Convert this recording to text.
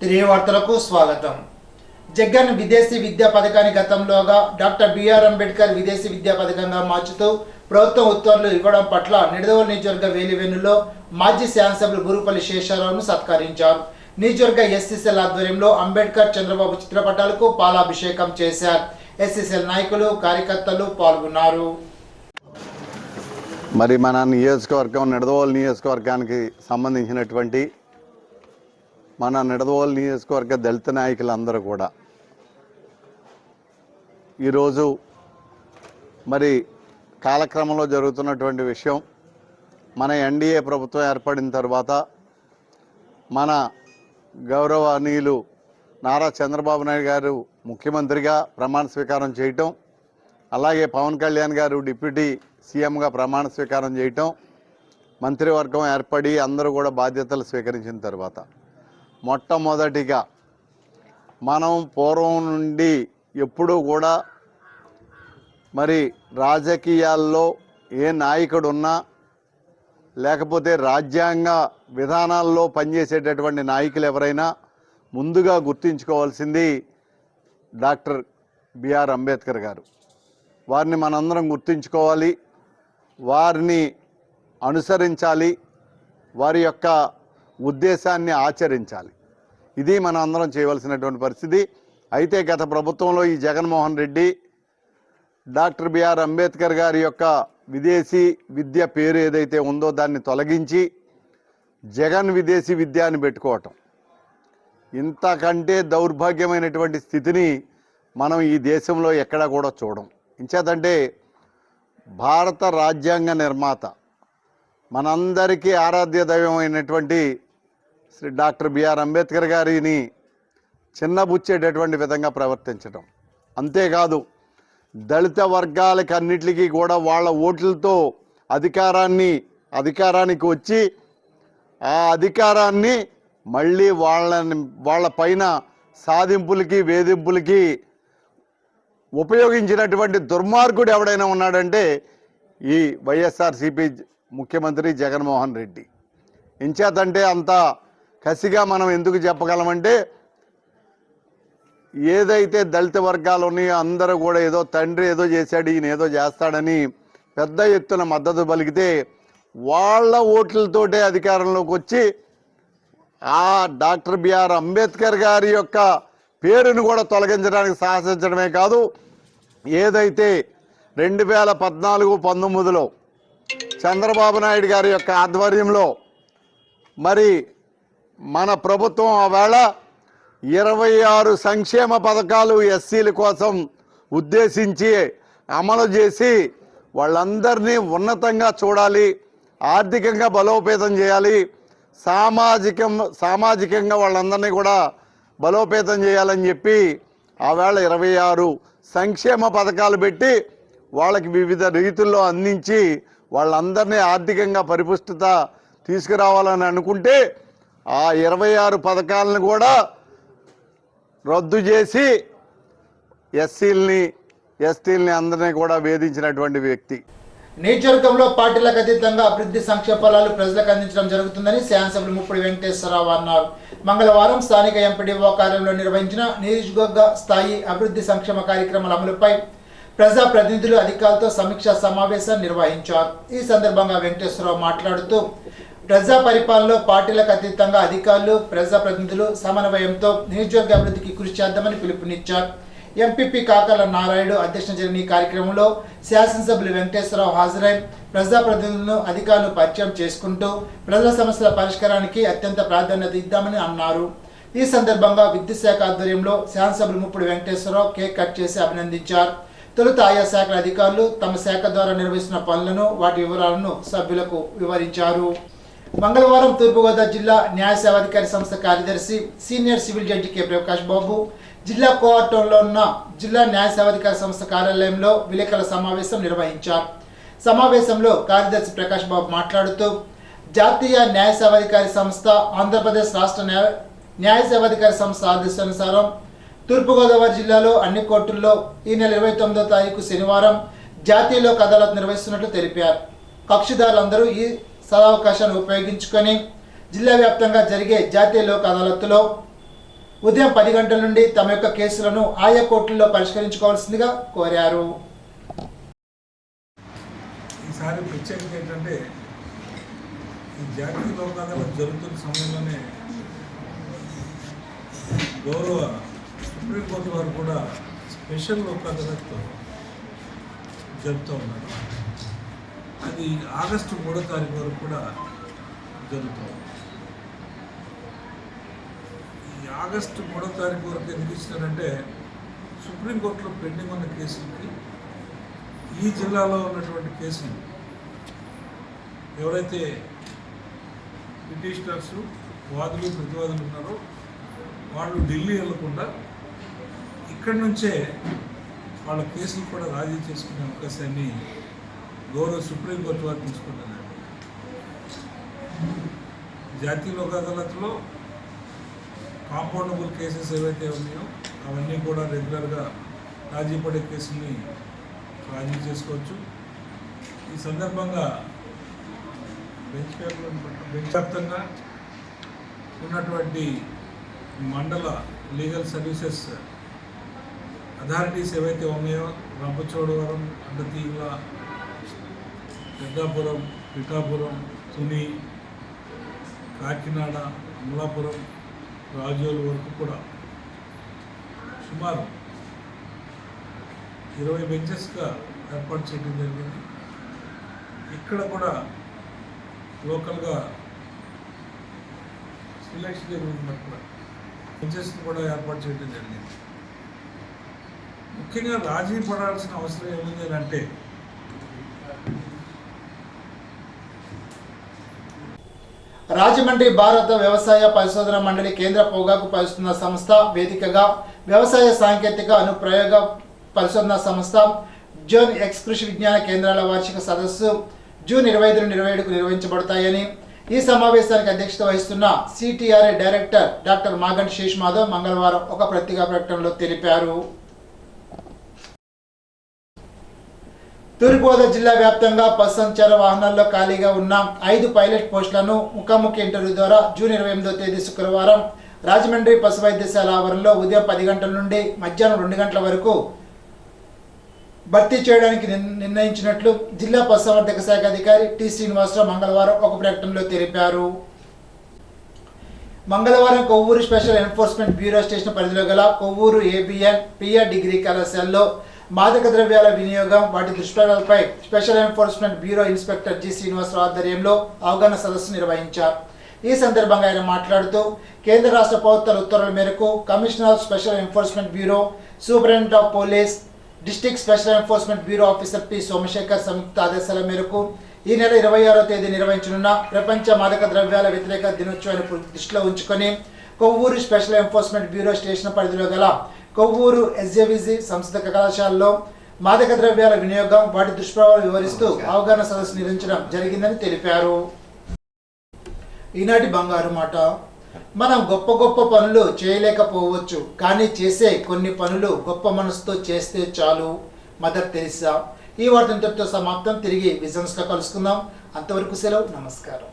తిరిగి వార్తలకు స్వాగతం. జగన్ విదేశీ విద్యా పథకాన్ని గతంలోగా డాక్టర్ బిఆర్ అంబేద్కర్ విదేశీ విద్యా పథకంగా మార్చుతూ ప్రభుత్వం ఉత్తర్వులు ఇవ్వడం పట్ల నిడదవోలు నియోజకవర్గ వేలివెన్నులో మాజీ శాసనసభ్యులు గురుపల్లి శేషారావును సత్కరించారు. నియోజకవర్గ ఎస్సీసీఎల్ ఆధ్వర్యంలో అంబేద్కర్ చంద్రబాబు చిత్రపటాలకు పాలాభిషేకం చేశారు. ఎస్సీసీఎల్ నాయకులు కార్యకర్తలు పాల్గొన్నారు. మరి మన నియోజకవర్గం నిడదవోలు నియోజకవర్గానికి సంబంధించినటువంటి మన నిడదవోలు నియోజకవర్గ దళిత నాయకులందరూ కూడా ఈరోజు మరి కాలక్రమంలో జరుగుతున్నటువంటి విషయం, మన ఎన్డీఏ ప్రభుత్వం ఏర్పడిన తర్వాత మన గౌరవనీయులు నారా చంద్రబాబు నాయుడు గారు ముఖ్యమంత్రిగా ప్రమాణ స్వీకారం చేయటం, అలాగే పవన్ కళ్యాణ్ గారు డిప్యూటీ సీఎంగా ప్రమాణ స్వీకారం చేయటం, మంత్రివర్గం ఏర్పడి అందరూ కూడా బాధ్యతలు స్వీకరించిన తర్వాత మొట్టమొదటిగా మనం పూర్వం నుండి ఎప్పుడూ కూడా మరి రాజకీయాల్లో ఏ నాయకుడు ఉన్నా లేకపోతే రాజ్యాంగ విధానాల్లో పనిచేసేటటువంటి నాయకులు ఎవరైనా ముందుగా గుర్తుంచుకోవాల్సింది డాక్టర్ బిఆర్ అంబేద్కర్ గారు. వారిని మనందరం గుర్తుంచుకోవాలి, వారిని అనుసరించాలి, వారి యొక్క ఉద్దేశాన్ని ఆచరించాలి. ఇది మనం అందరం చేయవలసినటువంటి పరిస్థితి. అయితే గత ప్రభుత్వంలో ఈ జగన్మోహన్ రెడ్డి డాక్టర్ బిఆర్ అంబేద్కర్ గారి యొక్క విదేశీ విద్య పేరు ఏదైతే ఉందో దాన్ని తొలగించి జగన్ విదేశీ విద్య అని పెట్టుకోవటం, ఇంతకంటే దౌర్భాగ్యమైనటువంటి స్థితిని మనం ఈ దేశంలో ఎక్కడా కూడా చూడం. ఇంచేతంటే భారత రాజ్యాంగ నిర్మాత మనందరికీ ఆరాధ్య దైవమైనటువంటి శ్రీ డాక్టర్ బిఆర్ అంబేద్కర్ గారిని చిన్నబుచ్చేటటువంటి విధంగా ప్రవర్తించడం, అంతేకాదు దళిత వర్గాలకి అన్నిటికీ కూడా వాళ్ళ ఓట్లతో అధికారానికి వచ్చి ఆ అధికారాన్ని మళ్ళీ వాళ్ళ పైన సాధింపులకి వేధింపులకి ఉపయోగించినటువంటి దుర్మార్గుడు ఎవడైనా ఉన్నాడంటే ఈ వైఎస్ఆర్సీపీ ముఖ్యమంత్రి జగన్మోహన్ రెడ్డి. ఇంచేతంటే అంత కసిగా మనం ఎందుకు చెప్పగలమంటే, ఏదైతే దళిత వర్గాలు ఉన్నాయో అందరూ కూడా ఏదో తండ్రి ఏదో చేశాడు, ఈయన ఏదో చేస్తాడని పెద్ద ఎత్తున మద్దతు పలికితే వాళ్ళ ఓట్లతోటే అధికారంలోకి వచ్చి ఆ డాక్టర్ బిఆర్ అంబేద్కర్ గారి యొక్క పేరును కూడా తొలగించడానికి సాహసించడమే కాదు, ఏదైతే 2014-19లో చంద్రబాబు నాయుడు గారి యొక్క ఆధ్వర్యంలో మరి మన ప్రభుత్వం ఆవేళ 26 సంక్షేమ పథకాలు ఎస్సీల కోసం ఉద్దేశించి అమలు చేసి వాళ్ళందరినీ ఉన్నతంగా చూడాలి, ఆర్థికంగా బలోపేతం చేయాలి, సామాజికంగా వాళ్ళందరినీ కూడా బలోపేతం చేయాలని చెప్పి ఆవేళ 26 సంక్షేమ పథకాలు పెట్టి వాళ్ళకి వివిధ రీతుల్లో అందించి వాళ్ళందరినీ ఆర్థికంగా పరిపుష్టత తీసుకురావాలని అనుకుంటే ఆ 26 పథకాలను కూడా రద్దు చేసి ఎస్టీలని అందరినీ కూడా వేధించినటువంటి వ్యక్తి. నియోజకవర్గంలో పార్టీలకు అతీతంగా అభివృద్ధి సంక్షేమ ఫలాలు ప్రజలకు అందించడం జరుగుతుందని శాసనసభ్యులు ముప్పడి వెంకటేశ్వరరావు అన్నారు. మంగళవారం స్థానిక ఎంపీడీఓ కార్యాలయంలో నిర్వహించిన నియోజకవర్గ స్థాయి అభివృద్ధి సంక్షేమ కార్యక్రమాల అమలుపై ప్రజాప్రతినిధులు అధికారులతో సమీక్షా సమావేశం నిర్వహించారు. ఈ సందర్భంగా వెంకటేశ్వరరావు మాట్లాడుతూ ప్రజా పరిపాలనలో పార్టీలకు అతీతంగా అధికారులు ప్రజాప్రతినిధులు సమన్వయంతో నియోజకవర్గ అభివృద్ధికి కృషి చేద్దామని పిలుపునిచ్చారు. ఎంపీపీ కాకర్ల నారాయణుడు అధ్యక్షత జరిగిన ఈ కార్యక్రమంలో శాసనసభ్యులు వెంకటేశ్వరరావు హాజరై ప్రజాప్రతినిధులను అధికారులను పరిచయం చేసుకుంటూ ప్రజల సమస్యల పరిష్కారానికి అత్యంత ప్రాధాన్యత ఇద్దామని అన్నారు. ఈ సందర్భంగా విద్యుత్ శాఖ ఆధ్వర్యంలో శాసనసభ్యులు ముప్పడి వెంకటేశ్వరరావు కేక్ కట్ చేసి అభినందించారు. తొలుత ఆయా శాఖల అధికారులు తమ శాఖ ద్వారా నిర్వహిస్తున్న పనులను వాటి వివరాలను సభ్యులకు వివరించారు. మంగళవారం తూర్పుగోదావరి జిల్లా న్యాయ సేవాధికారి సంస్థ కార్యదర్శి senior civil judge K Prakash Babu జిల్లా కోఆర్టంలో ఉన్న జిల్లా న్యాయ సేవాధికారి సంస్థ కార్యాలయంలో విలేకరుల సమావేశం నిర్వహించారు. సమావేశంలో కార్యదర్శి ప్రకాష్ బాబు మాట్లాడుతూ జాతీయ న్యాయ సేవాధికారి సంస్థ ఆంధ్రప్రదేశ్ రాష్ట్ర న్యాయ సేవాధికారి సంస్థ ఆదేశానుసారం తూర్పుగోదావరి జిల్లాలో అన్ని కోర్టుల్లో ఈ నెల 29వ తారీఖు శనివారం జాతీయ లోక్ అదాలత్ నిర్వహిస్తున్నట్లు తెలిపారు. కక్షిదారులందరూ ఈ సదవకాశాన్ని ఉపయోగించుకొని జిల్లా వ్యాప్తంగా జరిగే జాతీయ లోక్ అదాలత్లో ఉదయం 10 గంటల నుండి తమ యొక్క కేసులను ఆయా కోర్టుల్లో పరిష్కరించుకోవాల్సిందిగా కోరారు. ఈసారి ప్రత్యేకత ఏంటంటే ఈ జాతీయ లోక్ అదాలత్ జరుగుతున్న సమయంలోనే గౌరవ సుప్రీంకోర్టు వారు కూడా స్పెషల్ లోక్ అదాలత్ జరుపుతూ ఉన్నారు. అది ఆగస్టు 3వ తారీఖు వరకు కూడా జరుగుతుంది. ఈ ఆగస్టు 3వ తారీఖు వరకు ఎందుకు ఇచ్చినారంటే సుప్రీంకోర్టులో పెండింగ్ ఉన్న కేసులకి ఈ జిల్లాలో ఉన్నటువంటి కేసులు ఎవరైతే పిటిషనర్స్ వాదులు ప్రతివాదులు ఉన్నారో వాళ్ళు ఢిల్లీ వెళ్లకుండా ఇక్కడి నుంచే వాళ్ళ కేసులు కూడా రాజీ చేసుకునే అవకాశాన్ని గౌరవ సుప్రీంకోర్టు వారు తీసుకుంటున్నారు. జాతీయ లోక్ అదాలత్లో కాంపౌండబుల్ కేసెస్ ఏవైతే ఉన్నాయో అవన్నీ కూడా రెగ్యులర్గా రాజీ పడే కేసుల్ని రాజీ చేసుకోవచ్చు. ఈ సందర్భంగా బెంచ్ వ్యాప్తంగా ఉన్నటువంటి మండల లీగల్ సర్వీసెస్ అథారిటీస్ ఏవైతే ఉన్నాయో రంపచోడవరం, అండతీగల, పెద్దాపురం, పిఠాపురం, తుని, కాకినాడ, అమలాపురం, రాజోలు వరకు కూడా సుమారు 20 బెంచెస్గా ఏర్పాటు చేయడం జరిగింది. ఇక్కడ కూడా లోకల్గా సెలెక్షన్ జరుగుతున్నప్పుడు బెంచెస్ని కూడా ఏర్పాటు చేయడం జరిగింది. ముఖ్యంగా రాజీ పడాల్సిన అవసరం ఏముంది అంటే రాజమండ్రి భారత వ్యవసాయ పరిశోధన మండలి కేంద్ర పొగాకు పరిశోధన సంస్థ వేదికగా వ్యవసాయ సాంకేతిక అనుప్రయోగ పరిశోధన సంస్థ జోన్ ఎక్స్ కృషి విజ్ఞాన కేంద్రాల వార్షిక సదస్సు జూన్ 25 నుండి 27కు నిర్వహించబడతాయని ఈ సమావేశానికి అధ్యక్షత వహిస్తున్న సిటిఆర్ఏ డైరెక్టర్ డాక్టర్ మాగంటి శేష్ మాధవ్ మంగళవారం ఒక పత్రికా ప్రకటనలో తెలిపారు. తూర్పుగోదావరి జిల్లా వ్యాప్తంగా బస్ సంచార వాహనాల్లో ఖాళీగా ఉన్న 5 పైలట్ పోస్టులను ముఖాముఖి ఇంటర్వ్యూ ద్వారా జూన్ 28వ తేదీ శుక్రవారం రాజమండ్రి పశు వైద్యశాల ఆవరణలో ఉదయం 10 గంటల నుండి మధ్యాహ్నం 2 గంటల వరకు భర్తీ చేయడానికి నిర్ణయించినట్లు జిల్లా పశుసంవర్ధక శాఖ అధికారి టి శ్రీనివాసరావు మంగళవారం ఒక ప్రకటనలో తెలిపారు. మంగళవారం Kovvur special enforcement bureau station పరిధిలో గల కొవ్వూరు ఏబిఎన్ పిఆర్ డిగ్రీ కళాశాలలో మాదక ద్రవ్యాల వినియోగం వాటి దుష్ప్రభావాలపై special enforcement bureau inspector G Srinivasarao ఆధ్వర్యంలో అవగాహన సదస్సు నిర్వహించారు. ఈ సందర్భంగా ఆయన మాట్లాడుతూ కేంద్ర రాష్ట్ర ప్రభుత్వాల ఉత్తర్వుల మేరకు commissioner of special enforcement bureau, superintendent of police, district special enforcement bureau officer P Somashekar సంయుక్త ఆదేశాల మేరకు ఈ నెల 26వ తేదీ నిర్వహించనున్న ప్రపంచ మాదక ద్రవ్యాల వ్యతిరేక దినోత్సవాన్ని దృష్టిలో ఉంచుకొని Kovvur special enforcement bureau station పరిధిలో గల కొవ్వూరు ఎస్జేవిజి సంస్కృత కళాశాలలో మాదక ద్రవ్యాల వినియోగం వాటి దుష్ప్రభావాలు వివరిస్తూ అవగాహన సదస్సు నిర్వహించడం జరిగిందని తెలిపారు. ఈనాటి బంగారు మాట. మనం గొప్ప గొప్ప పనులు చేయలేకపోవచ్చు, కానీ చేసే కొన్ని పనులు గొప్ప మనసుతో చేస్తే చాలు. Mother Teresa. ఈ వార్త ఇంతటితో సమాప్తం. తిరిగి విజన్స్లో కలుసుకుందాం. అంతవరకు సెలవు. నమస్కారం.